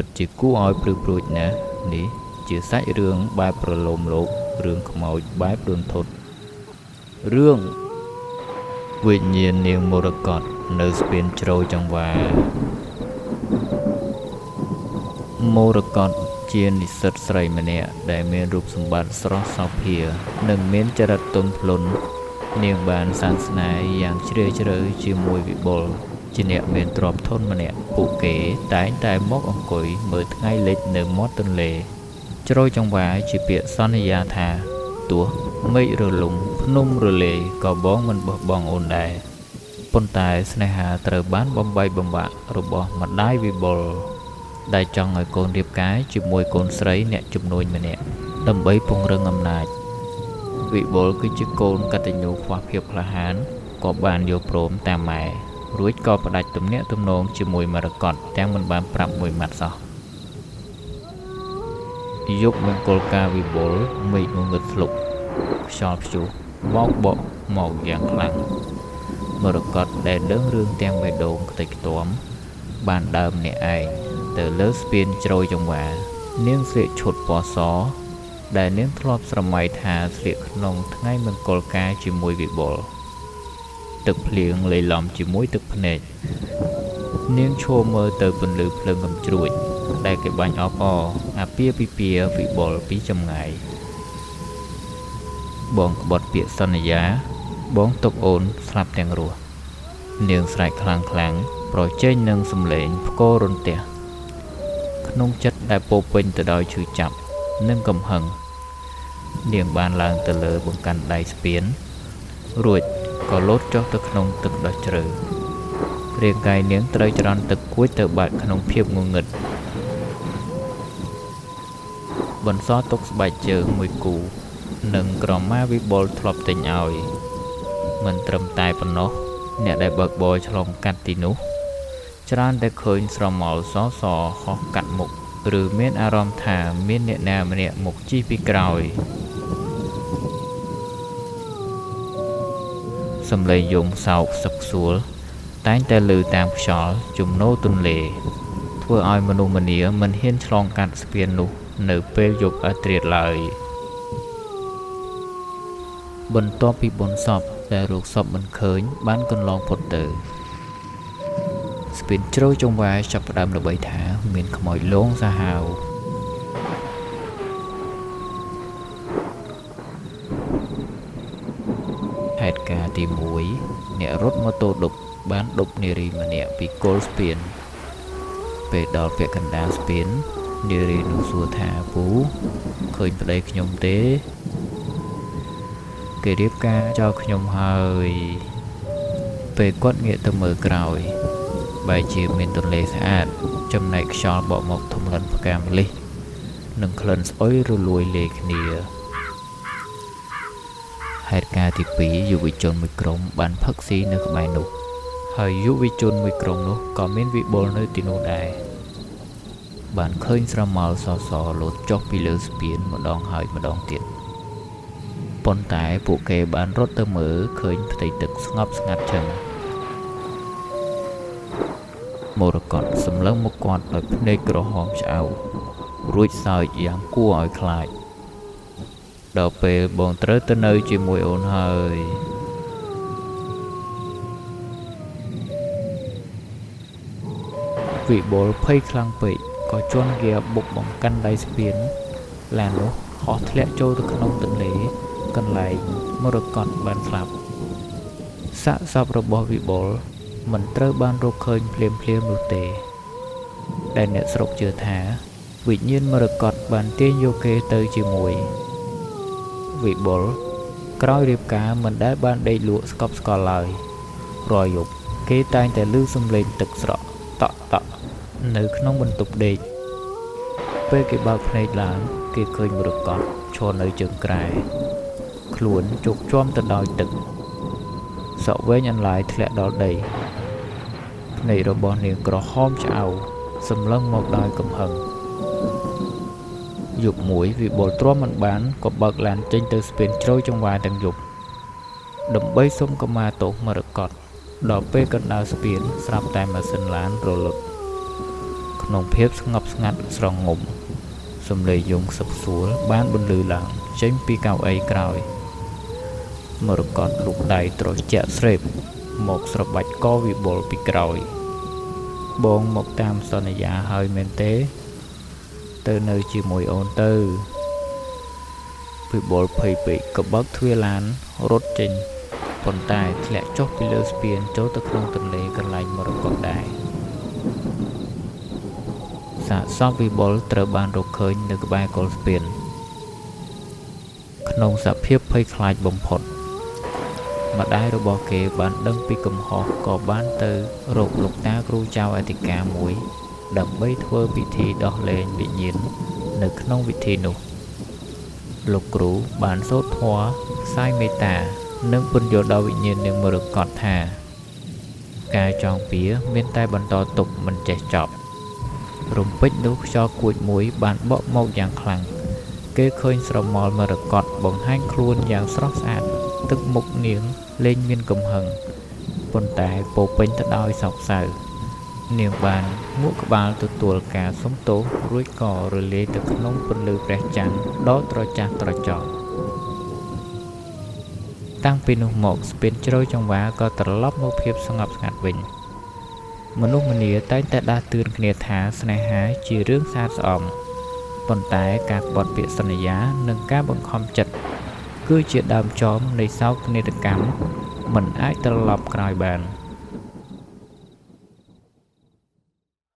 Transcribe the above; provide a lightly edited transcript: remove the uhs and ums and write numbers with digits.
ពិតជាគួរឲ្យព្រឺព្រួចណាស់នេះជាសាច់រឿងបែបប្រឡូមលោករឿងខ្មោចបែបរន្ធត់រឿងវិញ្ញាណនាងមរកតនៅស្ពានជ្រោយចង្វាមរកតជានិស្សិតស្រីម្នាក់ដែលមានរូបសម្បត្តិស្រស់សោភានិងមានចរិតទន់ភ្លន់នាងបានសាងស្នេហ៍យ៉ាងជ្រាលជ្រៅជាមួយវិបុលជាអ្នកមានទ្រព្យធនម្នាក់ពួកគេតែងតែមកអង្គុយមើលថ្ងៃលិចនៅមាត់ទន្លេជ្រោយចង្វាជាពាក្យសន្យាថាទោះមេឃរលំភ្នំរលាយក៏បងមិនបោះបង់អូនដែរប៉ុន្តែស្នេហាត្រូវបានបំបីបំបាក់របស់ម្ដាយវិបុលដែលចង់ឲ្យកូនរៀបការជាមួយកូនស្រីអ្នកជំនួញម្នាក់ដើម្បីពង្រឹងអំណាចវិបុលគឺជាកូនកតញ្ញូខ្វះភាពក្លាហានក៏បានយល់ព្រមតាមម៉ែរួចក៏ផ្ដាច់ទំនាក់ទំនងជាមួយមរកតទាំងមិនបានប្រាប់មួយម៉ាត់សោះយុគមង្គលការវិបុលមេឃងងឹតស្លុកខ្យល់ព្យុះបោកបក់មកយ៉ាងខ្លាំងមរកតដែលដឹងរឿងទាំងបេះដូងខ្ទេចខ្ទាំបានដើមអ្នកឯងទៅលើស្ពានជ្រោយចង្វានាងស្លៀកឈុតពណ៌សដែលនាងធ្លាប់ស្រមៃថាស្លៀកក្នុងថ្ងៃមង្គលការជាមួយវិបុលទឹកភ្លៀងលាយឡំជាមួយទឹកភ្នែកនាងឈរមើលទៅពន្លឺភ្លើងកំជ្រួចដែលគេបាញ់អបអរអាពាហ៍ពិពាហ៍វិបុលពីចម្ងាយបងក្បត់ពាក្យសន្យាបងទុកអូនស្លាប់ទាំងរស់នាងស្រែកខ្លាំងៗប្រជែងនឹងសំឡេងផ្គររន្ទះក្នុងចិត្តដែលពោពេញទៅដោយឈឺចាប់និងកំហឹងនាងបានឡើងទៅលើបង្កាន់ដៃស្ពានរួចក៏លោតចុះទៅក្នុងទឹកដ៏ជ្រៅរាងកាយនាងត្រូវច្រន់ទឹកគួចទៅបាត់ក្នុងភាពងងឹតបន្សល់ទុកស្បែកជើងមួយគូនិងក្រមាវិបុលធ្លាប់ទិញឲ្យមិនត្រឹមតែប៉ុណ្ណោះអ្នកដែលបើកបរឆ្លងកាត់ទីនោះច្រើនតែឃើញស្រមោលសហោះកាត់មុខឬមានអារម្មណ៍ថាមានអ្នកណាម្នាក់មកជិះពីក្រោយសំឡេងយំសោកសឹកសួលតែងតែឮតាមខ្យល់ជំនោរទន្លេធ្វើឲ្យមនុស្សម្នាមិនហ៊ានឆ្លងកាត់ស្ពាននោះនៅពេលយប់អាធ្រាត្រឡើយបន្ទាប់ពីបុណ្យសពដែលរោគសពមិនឃើញបានកន្លងផុតទៅស្ពានជ្រោយចង្វាចាប់ផ្ដើមល្បីថាមានខ្មោចលងសាហាវហេតុការណ៍ទី1អ្នករត់ម៉ូតូឌុបបានឌុបនារីម្នាក់ពីគល់ស្ពានពេលដល់ពាក់កណ្ដាលស្ពាននារីនោះសួរថាពូឃើញប្តីខ្ញុំទេគេរៀបការចោលខ្ញុំហើយពេលគាត់ងាកទៅមើលក្រោយបែរជាមានទន្លេស្អាតចំណែកខ្យល់បក់មកធំលិនផ្កាម្លិះនិងក្លិនស្អុយរលួយលាយគ្នាហេតុការណ៍ទី2យុវជនមួយក្រុមបានផឹកស៊ីនៅក្បែរនោះហើយយុវជនមួយក្រុមនោះក៏មានវិបុលនៅទីនោះដែរបានឃើញស្រមោលសសលោតចុះពីលើស្ពានម្ដងហើយម្ដងទៀតប៉ុន្តែពួកគេបានរត់ទៅមើលឃើញផ្ទៃទឹកស្ងប់ស្ងាត់ចឹងមរកតសម្លឹងមកគាត់ដោយភ្នែកក្រហមឆ្អៅរួចសើចយ៉ាងគួរឲ្យខ្លាចដល់ពេលបងត្រូវទៅនៅជាមួយអូនហើយវិបុលភ័យខ្លាំងពេកក៏ជន់ហ្គាបុកបង្កាន់ដៃស្ពានឡាននោះហោះធ្លាក់ចូលទៅក្នុងទន្លេកន្លែងមរកតបានស្លាប់សាកសពរបស់វិបុលមិនត្រូវបានរកឃើញភ្លាមនោះទេដែលអ្នកស្រុកជឿថាវិញ្ញាណមរកតបានទាញយកគេទៅជាមួយវិបុលក្រោយរៀបការមិនដែលបានដេកលក់ស្កប់ស្កល់ឡើយរាល់យប់គេតែងតែឮសំឡេងទឹកស្រក់តក់នៅក្នុងបន្ទប់ដេកពេលគេបើកភ្នែកឡើងគេឃើញមរកតឈរនៅជើងក្រែខ្លួនជោគជាំទៅដោយទឹកសក់វែងអន្លាយធ្លាក់ដល់ដីភ្នែករបស់នាងក្រហមឆ្អៅសម្លឹងមកដោយកំហឹងយប់មួយវិបុលទ្រាំមិនបានក៏បើកឡានចេញទៅស្ពានជ្រោយចង្វាទាំងយប់ដើម្បីសុំខមាទោសមរកតដល់ពេលកណ្ដាលស្ពានស្រាប់តែម៉ាស៊ីនឡានរលត់ ខ ក្នុងភាពស្ងប់ស្ងាត់ស្រងំសំឡេងយំខ្សឹបខ្សួលបានបន្លឺឡើងចេញពីកៅអីក្រោយមរកតលូកដៃត្រជាក់ស្រេបមកស្របាច់កវិបុលពីក្រោយបងមកតាមសន្យាហើយមែនទេទៅនៅជាមួយអូនទៅវិបុលភ័យពេកក៏បើកទ្វារឡានរត់ចេញប៉ុន្តែធ្លាក់ចុះពីលើស្ពានចូលទៅក្នុងទន្លេកន្លែងមរកតដែរសាកសពវិបុលត្រូវបានរកឃើញនៅក្បែរគល់ស្ពានក្នុងសភាពភ័យខ្លាចបំផុតម្ដាយរបស់គេបានដឹងពីកំហុសក៏បានទៅរកលោកតាគ្រូចៅអធិការមួយដើម្បីធ្វើពិធីដោះលែងវិញ្ញាណនៅក្នុងវិធីនោះលោកគ្រូបានសូត្រធម៌សាយមេត្តានិងពន្យល់ដល់វិញ្ញាណនាងមរកតថាការចងពៀមានតែបន្តទុកមិនចេះចប់រំពេចនោះខ្យល់គួចមួយបានបក់មកយ៉ាងខ្លាំងគេឃើញស្រមោលមរកតបង្ហាញខ្លួនយ៉ាងស្រស់ស្អាតទឹកមុខនាងលែងមានកំហឹងប៉ុន្តែពោពេញទៅដោយសោកសៅនាងបានមួកក្បាលទទួលការសុំទោសរួចក៏រលាយទៅក្នុងពន្លឺព្រះច័ន្ទដ៏ត្រចះត្រចង់តាំងពីនោះមកស្ពានជ្រៅចង្វាក៏ត្រឡប់មកភាពស្ងប់ស្ងាត់វិញមនុស្សម្នាតែងតែដាស់តឿនគ្នាថាស្នេហាជារឿងស្អាតស្អំប៉ុន្តែការក្បត់ពាក្យសន្យានិងការបង្ខំចិត្តគឺជាដើមចមនៃសោកនាដកម្មមិនអាចត្រឡប់ក្រោយបាន